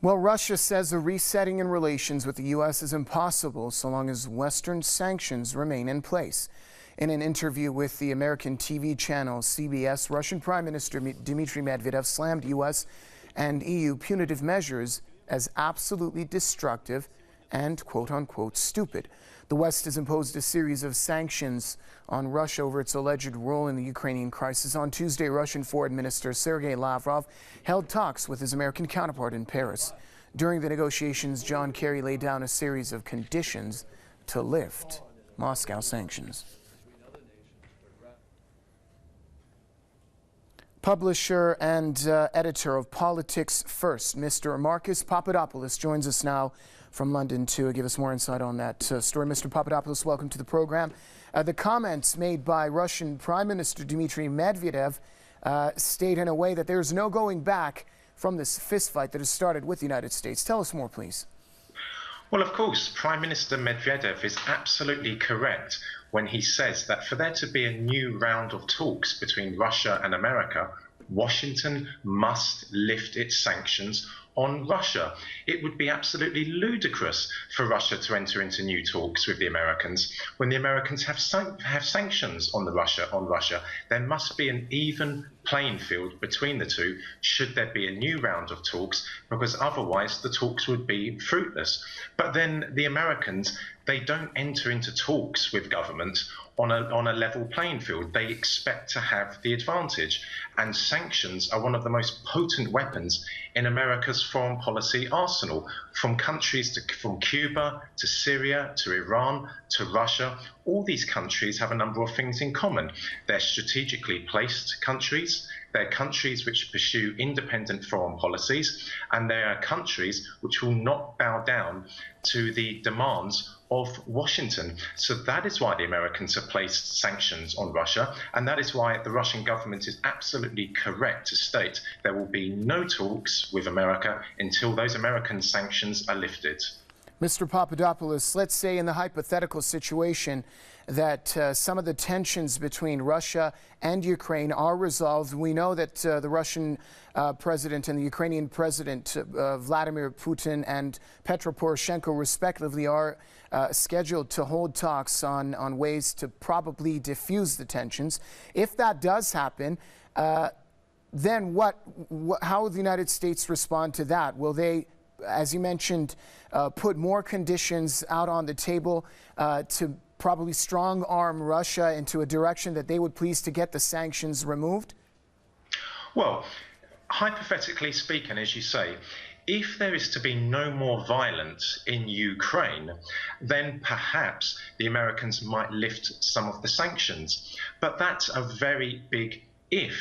Well, Russia says a resetting in relations with the U.S. is impossible so long as Western sanctions remain in place. In an interview with the American TV channel CBS, Russian Prime Minister Dmitry Medvedev slammed U.S. and EU punitive measures as absolutely destructive and quote-unquote stupid. The West has imposed a series of sanctions on Russia over its alleged role in the Ukrainian crisis. On Tuesday, Russian Foreign Minister Sergei Lavrov held talks with his American counterpart in Paris. During the negotiations, John Kerry laid down a series of conditions to lift Moscow sanctions. Publisher and editor of Politics First, Mr. Marcus Papadopoulos, joins us now from London to give us more insight on that story. Mr. Papadopoulos, welcome to the program. The comments made by Russian Prime Minister Dmitry Medvedev state in a way that there's no going back from this fistfight that has started with the United States. Tell us more, please. Well, of course, Prime Minister Medvedev is absolutely correct when he says that for there to be a new round of talks between Russia and America, Washington must lift its sanctions on Russia. It would be absolutely ludicrous for Russia to enter into new talks with the Americans when the Americans have sanctions on Russia. There must be an even playing field between the two should there be a new round of talks, because otherwise the talks would be fruitless. But then the Americans, they don't enter into talks with government on a level playing field. They expect to have the advantage, and sanctions are one of the most potent weapons in America's foreign policy arsenal. From Cuba to Syria to Iran to Russia, all these countries have a number of things in common. They're strategically placed countries. They're countries which pursue independent foreign policies, and they are countries which will not bow down to the demands of Washington. So that is why the Americans have placed sanctions on Russia, and that is why the Russian government is absolutely correct to state there will be no talks with America until those American sanctions are lifted. Mr. Papadopoulos, let's say in the hypothetical situation that some of the tensions between Russia and Ukraine are resolved. We know that the Russian president and the Ukrainian president, Vladimir Putin and Petro Poroshenko, respectively, are scheduled to hold talks on ways to probably diffuse the tensions. If that does happen, then how will the United States respond to that? Will they, as you mentioned, put more conditions out on the table to probably strong-arm Russia into a direction that they would please to get the sanctions removed? Well, hypothetically speaking, as you say, if there is to be no more violence in Ukraine, then perhaps the Americans might lift some of the sanctions. But that's a very big if.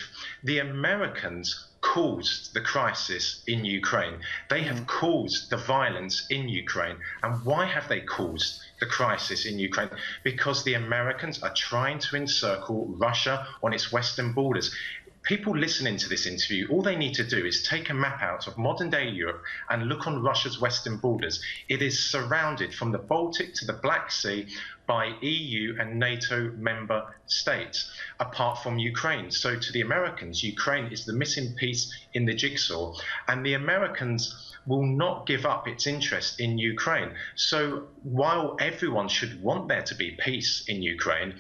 The Americans caused the crisis in Ukraine. They have caused the violence in Ukraine. And why have they caused the crisis in Ukraine? Because the Americans are trying to encircle Russia on its western borders. People listening to this interview, all they need to do is take a map out of modern-day Europe and look on Russia's western borders. It is surrounded from the Baltic to the Black Sea by EU and NATO member states, apart from Ukraine. So to the Americans, Ukraine is the missing piece in the jigsaw, and the Americans will not give up its interest in Ukraine. So while everyone should want there to be peace in Ukraine,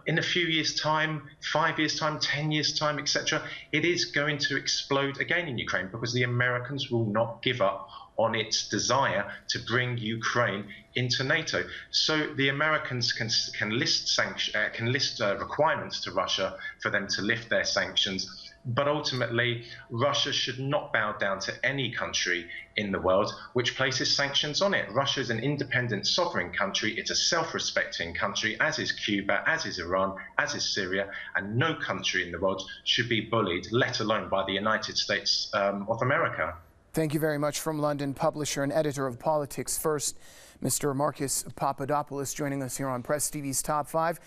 in a few years' time, 5 years' time, 10 years' time, etc., it is going to explode again in Ukraine, because the Americans will not give up on its desire to bring Ukraine into NATO. So the Americans can list requirements to Russia for them to lift their sanctions. But ultimately, Russia should not bow down to any country in the world which places sanctions on it. Russia is an independent, sovereign country. It's a self-respecting country, as is Cuba, as is Iran, as is Syria, and no country in the world should be bullied, let alone by the United States of America. Thank you very much. From London, publisher and editor of Politics First, Mr. Marcus Papadopoulos, joining us here on Press TV's Top 5.